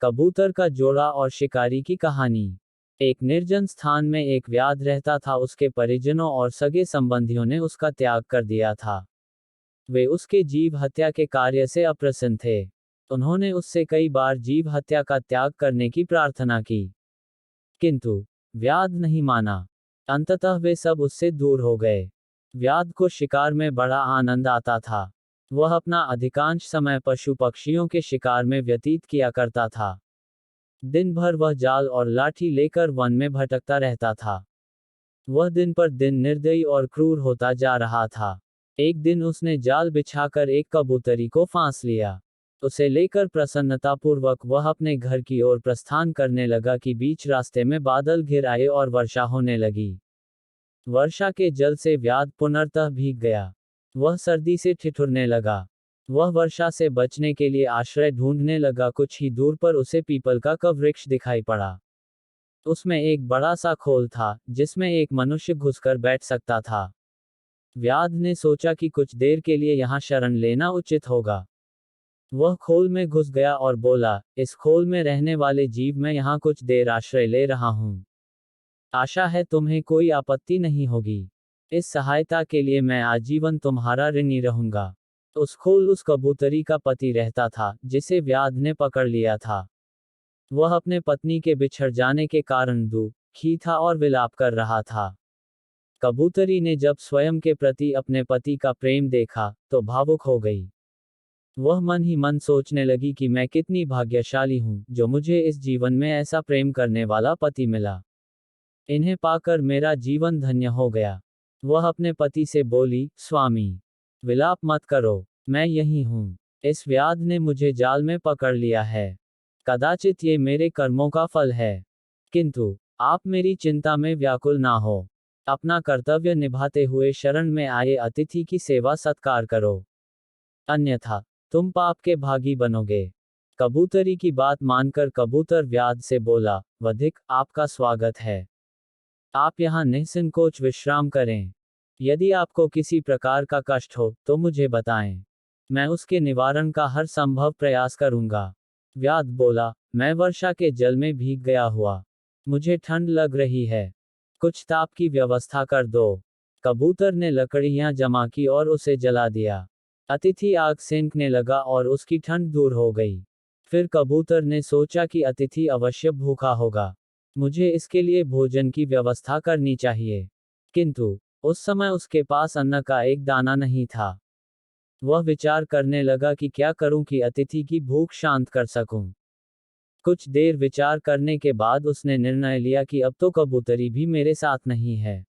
कबूतर का जोड़ा और शिकारी की कहानी। एक निर्जन स्थान में एक व्याध रहता था। उसके परिजनों और सगे संबंधियों ने उसका त्याग कर दिया था। वे उसके जीव हत्या के कार्य से अप्रसन्न थे। उन्होंने उससे कई बार जीव हत्या का त्याग करने की प्रार्थना की, किंतु व्याध नहीं माना। अंततः वे सब उससे दूर हो गए। व्याध को शिकार में बड़ा आनंद आता था। वह अपना अधिकांश समय पशु पक्षियों के शिकार में व्यतीत किया करता था। दिन भर वह जाल और लाठी लेकर वन में भटकता रहता था। वह दिन पर दिन निर्दयी और क्रूर होता जा रहा था। एक दिन उसने जाल बिछाकर एक कबूतरी को फांस लिया। उसे लेकर प्रसन्नतापूर्वक वह अपने घर की ओर प्रस्थान करने लगा कि बीच रास्ते में बादल घिर आए और वर्षा होने लगी। वर्षा के जल से व्याध पुनर्तः भीग गया। वह सर्दी से ठिठुरने लगा। वह वर्षा से बचने के लिए आश्रय ढूंढने लगा। कुछ ही दूर पर उसे पीपल का वृक्ष दिखाई पड़ा। उसमें एक बड़ा सा खोल था, जिसमें एक मनुष्य घुसकर बैठ सकता था। व्याध ने सोचा कि कुछ देर के लिए यहाँ शरण लेना उचित होगा। वह खोल में घुस गया और बोला, इस खोल में रहने वाले जीव, मैं यहाँ कुछ देर आश्रय ले रहा हूँ। आशा है तुम्हें कोई आपत्ति नहीं होगी। इस सहायता के लिए मैं आजीवन तुम्हारा ऋणी रहूंगा। उस खोल उस कबूतरी का पति रहता था, जिसे व्याध ने पकड़ लिया था। वह अपने पत्नी के बिछड़ जाने के कारण दुखी था और विलाप कर रहा था। कबूतरी ने जब स्वयं के प्रति अपने पति का प्रेम देखा, तो भावुक हो गई। वह मन ही मन सोचने लगी कि मैं कितनी भाग्यशाली हूँ, जो मुझे इस जीवन में ऐसा प्रेम करने वाला पति मिला। इन्हें पाकर मेरा जीवन धन्य हो गया। वह अपने पति से बोली, स्वामी, विलाप मत करो, मैं यही हूँ। इस व्याध ने मुझे जाल में पकड़ लिया है। कदाचित ये मेरे कर्मों का फल है, किंतु आप मेरी चिंता में व्याकुल ना हो। अपना कर्तव्य निभाते हुए शरण में आए अतिथि की सेवा सत्कार करो, अन्यथा तुम पाप के भागी बनोगे। कबूतरी की बात मानकर कबूतर व्याध से बोला, वधिक, आपका स्वागत है। आप यहाँ निसंकोच विश्राम करें। यदि आपको किसी प्रकार का कष्ट हो तो मुझे बताएं, मैं उसके निवारण का हर संभव प्रयास करूंगा। व्याध बोला, मैं वर्षा के जल में भीग गया हुआ, मुझे ठंड लग रही है, कुछ ताप की व्यवस्था कर दो। कबूतर ने लकड़ियां जमा की और उसे जला दिया। अतिथि आग सेंकने लगा और उसकी ठंड दूर हो गई। फिर कबूतर ने सोचा कि अतिथि अवश्य भूखा होगा, मुझे इसके लिए भोजन की व्यवस्था करनी चाहिए। किंतु उस समय उसके पास अन्न का एक दाना नहीं था। वह विचार करने लगा कि क्या करूं कि अतिथि की भूख शांत कर सकूं। कुछ देर विचार करने के बाद उसने निर्णय लिया कि अब तो कबूतरी भी मेरे साथ नहीं है,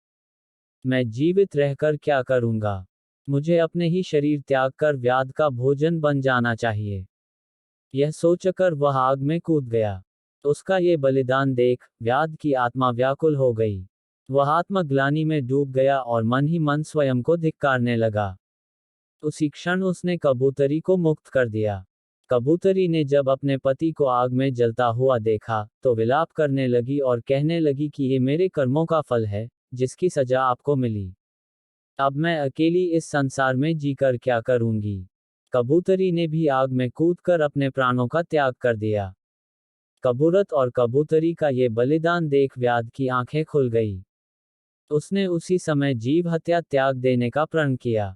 मैं जीवित रहकर क्या करूंगा। मुझे अपने ही शरीर त्याग कर व्याध का भोजन बन जाना चाहिए। यह सोचकर वह आग में कूद गया। उसका ये बलिदान देख व्याध की आत्मा व्याकुल हो गई। वह आत्मग्लानि में डूब गया और मन ही मन स्वयं को धिक्कारने लगा। उसी क्षण उसने कबूतरी को मुक्त कर दिया। कबूतरी ने जब अपने पति को आग में जलता हुआ देखा, तो विलाप करने लगी और कहने लगी कि ये मेरे कर्मों का फल है, जिसकी सजा आपको मिली। अब मैं अकेली इस संसार में जीकर क्या करूंगी। कबूतरी ने भी आग में कूदकर अपने प्राणों का त्याग कर दिया। कबूरत और कबूतरी का ये बलिदान देख व्याध की आंखें खुल गई। उसने उसी समय जीव हत्या त्याग देने का प्रण किया।